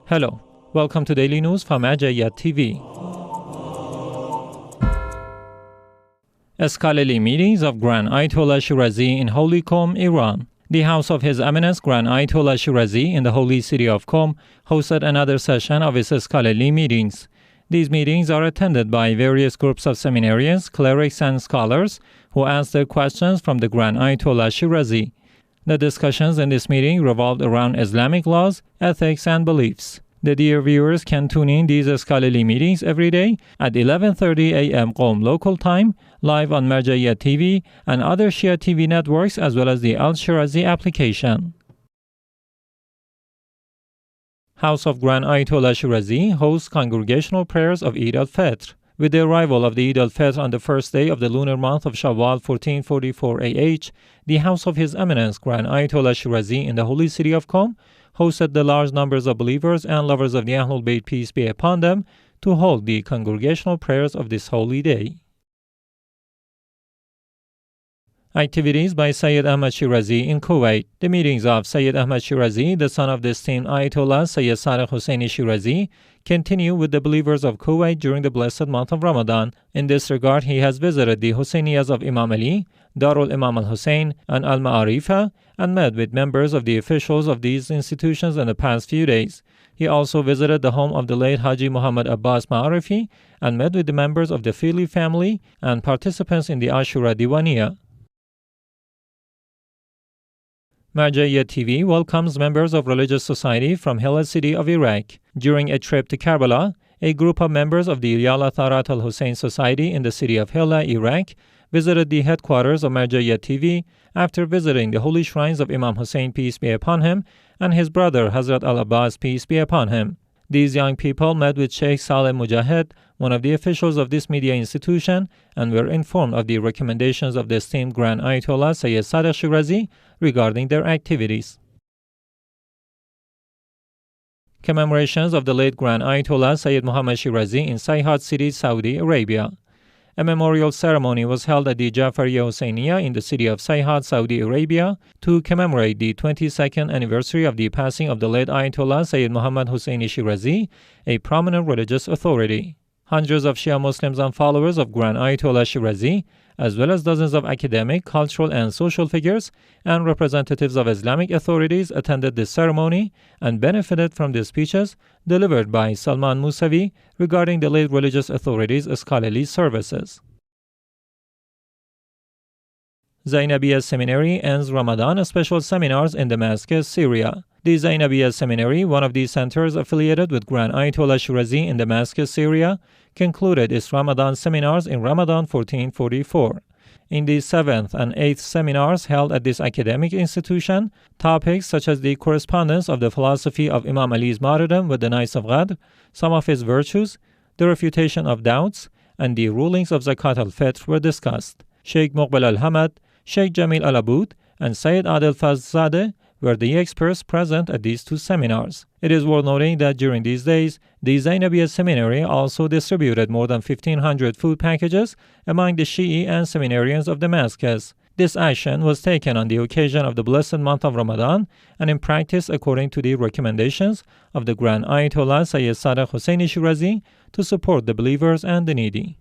Hello, welcome to Daily News from Marjaeyat TV. Scholarly meetings of Grand Ayatollah Shirazi in Holy Qom, Iran. The House of His Eminence Grand Ayatollah Shirazi in the holy city of Qom hosted another session of its scholarly meetings. These meetings are attended by various groups of seminarians, clerics, and scholars who answer questions from the Grand Ayatollah Shirazi. The discussions in this meeting revolved around Islamic laws, ethics, and beliefs. The dear viewers can tune in these scholarly meetings every day at 11:30 a.m. Qom local time, live on Marjaeyat TV and other Shia TV networks, as well as the Al-Shirazi application. House of Grand Ayatollah Shirazi hosts congregational prayers of Eid al-Fitr. With the arrival of the Eid al-Fitr on the first day of the lunar month of Shawwal 1444 AH, the House of His Eminence Grand Ayatollah Shirazi in the holy city of Qom hosted the large numbers of believers and lovers of the AhlulBayt, peace be upon them, to hold the congregational prayers of this holy day. Activities by Sayyid Ahmed Shirazi in Kuwait. The meetings of Sayyid Ahmed Shirazi, the son of the esteemed Ayatollah Sayyid Sadiq Husseini Shirazi, continue with the believers of Kuwait during the blessed month of Ramadan. In this regard, he has visited the Husseiniyyas of Imam Ali, Darul Imam al-Hussein, and Al-Ma'arifa, and met with members of the officials of these institutions in the past few days. He also visited the home of the late Haji Muhammad Abbas Ma'arifi and met with the members of the Fili family and participants in the Ashura Diwaniyah. Marjaeyat TV welcomes members of religious society from Hillah city of Iraq. During a trip to Karbala, a group of members of the Yala Tharat al-Hussein Society in the city of Hillah, Iraq, visited the headquarters of Marjaeyat TV after visiting the holy shrines of Imam Hussein, peace be upon him, and his brother Hazrat al-Abbas, peace be upon him. These young people met with Sheikh Saleh Mujahid, one of the officials of this media institution, and were informed of the recommendations of the esteemed Grand Ayatollah Sayyid Sadiq Shirazi regarding their activities. Commemorations of the late Grand Ayatollah Sayyid Muhammad Shirazi in Saihat city, Saudi Arabia. A memorial ceremony was held at the Jafariya Husseiniya in the city of Saihat, Saudi Arabia, to commemorate the 22nd anniversary of the passing of the late Ayatollah Sayyid Muhammad Husseini Shirazi, a prominent religious authority. Hundreds of Shia Muslims and followers of Grand Ayatollah Shirazi, as well as dozens of academic, cultural, and social figures and representatives of Islamic authorities attended this ceremony and benefited from the speeches delivered by Salman Musavi regarding the late religious authorities' scholarly services. Zainabiya Seminary ends Ramadan special seminars in Damascus, Syria. The Zainabiya Seminary, one of the centers affiliated with Grand Ayatollah Shirazi in Damascus, Syria, concluded its Ramadan seminars in Ramadan 1444. In the 7th and 8th seminars held at this academic institution, topics such as the correspondence of the philosophy of Imam Ali's martyrdom with the Nights of Qadr, some of his virtues, the refutation of doubts, and the rulings of Zakat al-Fitr were discussed. Sheikh Muqbil al-Hamad, Sheikh Jamil al-Aboud, and Sayyid Adil Fazzadeh were the experts present at these two seminars. It is worth noting that during these days, the Zainabiya Seminary also distributed more than 1,500 food packages among the Shi'i and seminarians of Damascus. This action was taken on the occasion of the blessed month of Ramadan and in practice according to the recommendations of the Grand Ayatollah Sayyid Sadiq Husseini Shirazi to support the believers and the needy.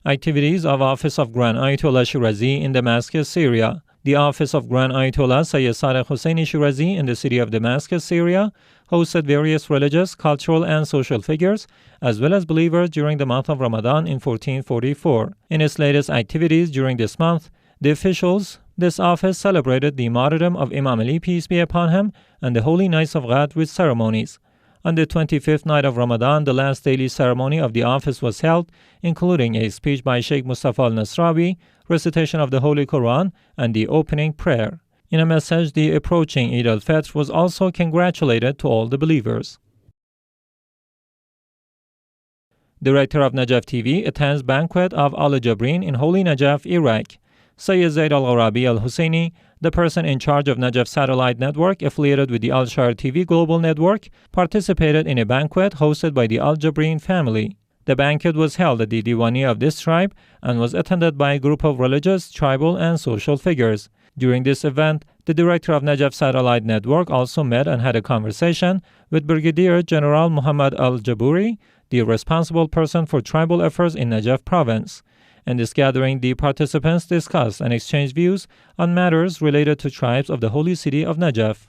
Activities of Office of Grand Ayatollah Shirazi in Damascus, Syria. The Office of Grand Ayatollah Sayyid Sadiq Husseini Shirazi in the city of Damascus, Syria, hosted various religious, cultural, and social figures, as well as believers during the month of Ramadan in 1444. In its latest activities during this month, the officials, this office celebrated the martyrdom of Imam Ali, peace be upon him, and the holy nights of Qadr with ceremonies. On the 25th night of Ramadan, the last daily ceremony of the office was held, including a speech by Sheikh Mustafa al-Nasrawi, recitation of the Holy Quran, and the opening prayer. In a message, the approaching Eid al-Fitr was also congratulated to all the believers. Director of Najaf TV attends Banquet of al-Jabrin in Holy Najaf, Iraq. Sayyid Zaid al-Gharabi al-Husseini, the person in charge of Najaf satellite network affiliated with the Al-Shar TV global network, participated in a banquet hosted by the al-Jabrin family. The banquet was held at the Diwaniyah of this tribe and was attended by a group of religious, tribal, and social figures. During this event, The director of Najaf Satellite Network also met and had a conversation with Brigadier General Mohammad al-Jaburi, the responsible person for tribal affairs in Najaf province. In this gathering, the participants discussed and exchanged views on matters related to tribes of the holy city of Najaf.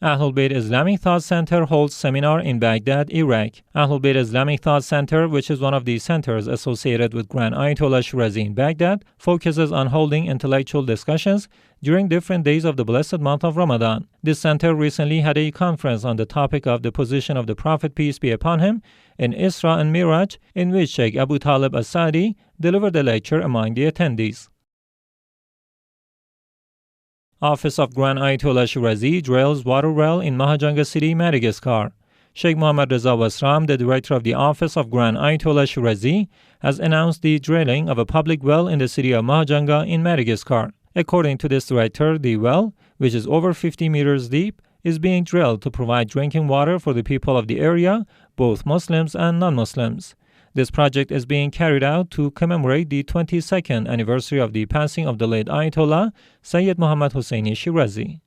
AhlulBayt Islamic Thought Center holds seminar in Baghdad, Iraq. AhlulBayt Islamic Thought Center, which is one of the centers associated with Grand Ayatollah Shirazi in Baghdad, focuses on holding intellectual discussions during different days of the blessed month of Ramadan. This center recently had a conference on the topic of the position of the Prophet, peace be upon him, in Isra and Miraj, in which Sheikh Abu Talib as-Sa'di delivered a lecture among the attendees. Office of Grand Ayatollah Shirazi drills water well in Mahajanga city, Madagascar. Sheikh Mohammad Reza Wasram, the director of the Office of Grand Ayatollah Shirazi, has announced the drilling of a public well in the city of Mahajanga in Madagascar. According to this director, the well, which is over 50 meters deep, is being drilled to provide drinking water for the people of the area, both Muslims and non-Muslims. This project is being carried out to commemorate the 22nd anniversary of the passing of the late Ayatollah, Sayyid Muhammad Husseini Shirazi.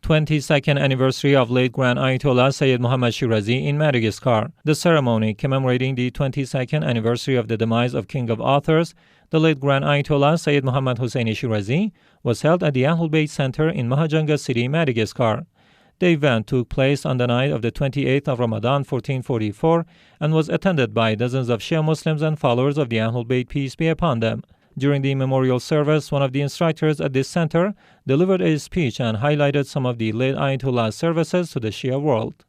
22nd anniversary of late Grand Ayatollah Sayyid Muhammad Shirazi in Madagascar. The ceremony commemorating the 22nd anniversary of the demise of King of Authors, the late Grand Ayatollah Sayyid Muhammad Husseini Shirazi, was held at the AhlulBayt Center in Mahajanga city, Madagascar. The event took place on the night of the 28th of Ramadan 1444 and was attended by dozens of Shia Muslims and followers of the AhlulBayt, peace be upon them. During the memorial service, one of the instructors at this center delivered a speech and highlighted some of the late Ayatollah's services to the Shia world.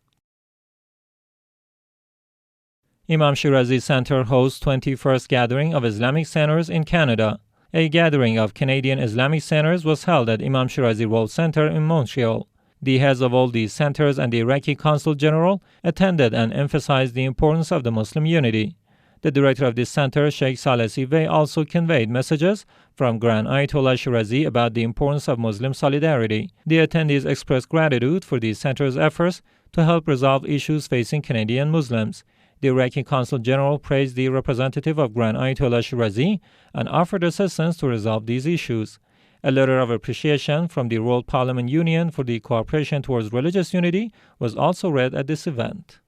Imam Shirazi Center hosts 21st Gathering of Islamic Centers in Canada. A gathering of Canadian Islamic centers was held at Imam Shirazi World Center in Montreal. The heads of all these centers and the Iraqi Consul General attended and emphasized the importance of the Muslim unity. The director of this center, Sheikh Saleh Sivay, also conveyed messages from Grand Ayatollah Shirazi about the importance of Muslim solidarity. The attendees expressed gratitude for the center's efforts to help resolve issues facing Canadian Muslims. The Iraqi Consul General praised the representative of Grand Ayatollah Shirazi and offered assistance to resolve these issues. A letter of appreciation from the World Parliament Union for the cooperation towards religious unity was also read at this event.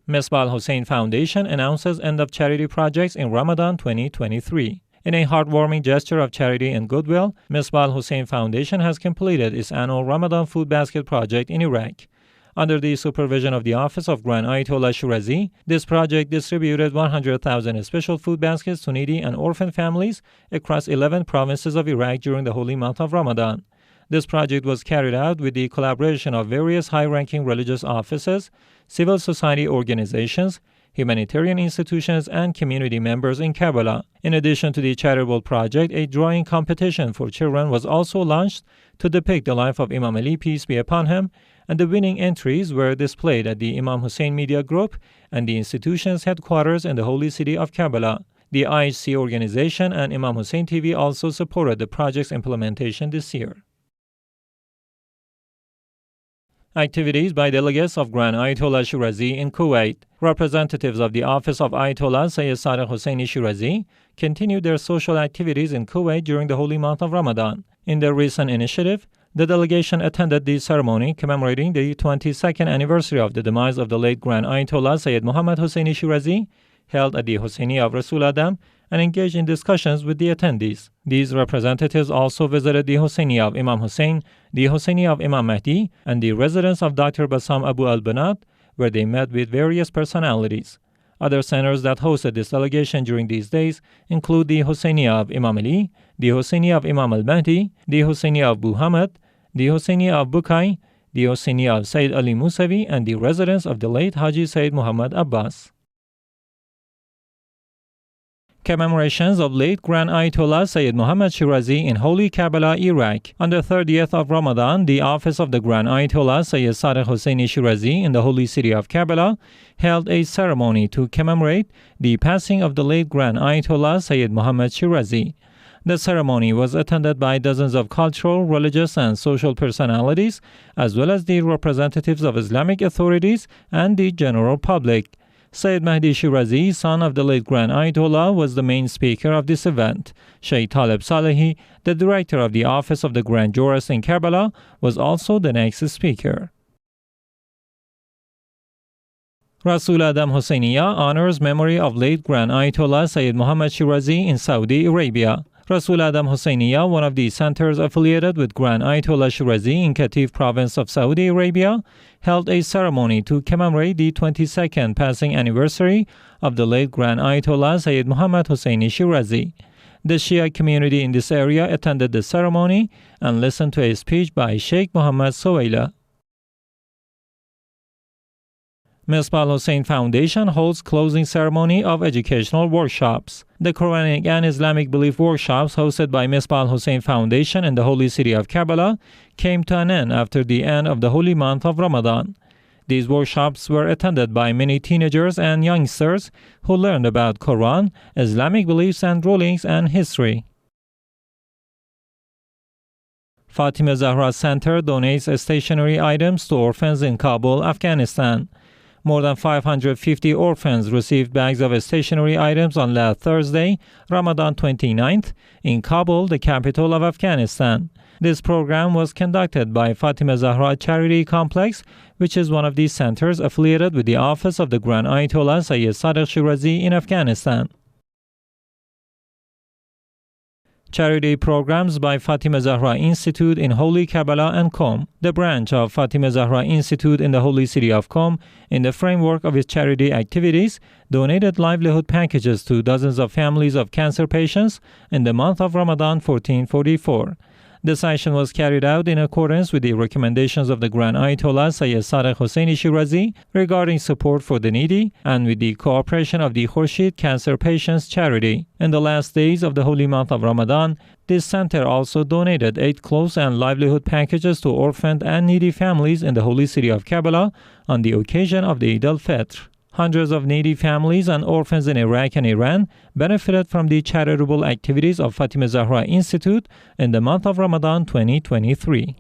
Misbah al-Hussein Foundation announces end of charity projects in Ramadan 2023. In a heartwarming gesture of charity and goodwill, Misbah al-Hussein Foundation has completed its annual Ramadan food basket project in Iraq. Under the supervision of the Office of Grand Ayatollah Shirazi, this project distributed 100,000 special food baskets to needy and orphan families across 11 provinces of Iraq during the holy month of Ramadan. This project was carried out with the collaboration of various high-ranking religious offices, civil society organizations, humanitarian institutions, and community members in Karbala. In addition to the charitable project, a drawing competition for children was also launched to depict the life of Imam Ali, peace be upon him, and the winning entries were displayed at the Imam Hussein Media Group and the institution's headquarters in the holy city of Karbala. The IHC organization and Imam Hussein TV also supported the project's implementation this year. Activities by delegates of Grand Ayatollah Shirazi in Kuwait. Representatives of the Office of Ayatollah Sayyid Sadiq Husseini Shirazi continued their social activities in Kuwait during the holy month of Ramadan. In their recent initiative, the delegation attended the ceremony commemorating the 22nd anniversary of the demise of the late Grand Ayatollah Sayyid Muhammad Husseini Shirazi, held at the Husseiniya of Rasul Adam, and engaged in discussions with the attendees. These representatives also visited the Husseiniya of Imam Hussein, the Husseiniya of Imam Mahdi, and the residence of Dr. Bassam Abu al-Banat, where they met with various personalities. Other centers that hosted this delegation during these days include the Husseiniya of Imam Ali, the Husseiniya of Imam al-Mahdi, the Husseiniya of Muhammad, the Husseiniya of Bukai, the Husseiniya of Sayyid Ali Musavi, and the residence of the late Haji Sayyid Muhammad Abbas. Commemorations of late Grand Ayatollah Sayyid Muhammad Shirazi in Holy Karbala, Iraq. On the 30th of Ramadan, the Office of the Grand Ayatollah Sayyid Sadiq Husseini Shirazi in the holy city of Karbala held a ceremony to commemorate the passing of the late Grand Ayatollah Sayyid Muhammad Shirazi. The ceremony was attended by dozens of cultural, religious, and social personalities, as well as the representatives of Islamic authorities and the general public. Sayyid Mahdi Shirazi, son of the late Grand Ayatollah, was the main speaker of this event. Sheikh Taleb Salehi, the director of the Office of the Grand Jurist in Karbala, was also the next speaker. Rasul Adam Hosseiniya honors memory of late Grand Ayatollah Sayyid Muhammad Shirazi in Saudi Arabia. Rasul Adam Hosseiniya, one of the centers affiliated with Grand Ayatollah Shirazi in Qatif province of Saudi Arabia, held a ceremony to commemorate the 22nd passing anniversary of the late Grand Ayatollah Sayyid Muhammad Hosseini Shirazi. The Shia community in this area attended the ceremony and listened to a speech by Sheikh Muhammad Sowaila. Misbah Hussein Foundation holds closing ceremony of educational workshops. The Quranic and Islamic belief workshops hosted by Misbah Hussein Foundation in the holy city of Karbala came to an end after the end of the holy month of Ramadan. These workshops were attended by many teenagers and youngsters who learned about Quran, Islamic beliefs and rulings and history. Fatima Zahra Center donates stationery items to orphans in Kabul, Afghanistan. More than 550 orphans received bags of stationery items on last Thursday, Ramadan 29th, in Kabul, the capital of Afghanistan. This program was conducted by Fatima Zahra Charity Complex, which is one of the centers affiliated with the Office of the Grand Ayatollah Sayyid Sadiq Shirazi in Afghanistan. Charity programs by Fatima Zahra Institute in Holy Karbala and Qom, the branch of Fatima Zahra Institute in the holy city of Qom, in the framework of its charity activities, donated livelihood packages to dozens of families of cancer patients in the month of Ramadan 1444. This action was carried out in accordance with the recommendations of the Grand Ayatollah Sayyid Sadiq Hosseini Shirazi regarding support for the needy and with the cooperation of the Khurshid Cancer Patients Charity. In the last days of the holy month of Ramadan, this center also donated 8 clothes and livelihood packages to orphaned and needy families in the holy city of Karbala on the occasion of the al-Fitr. Hundreds of needy families and orphans in Iraq and Iran benefited from the charitable activities of Fatima Zahra Institute in the month of Ramadan 2023.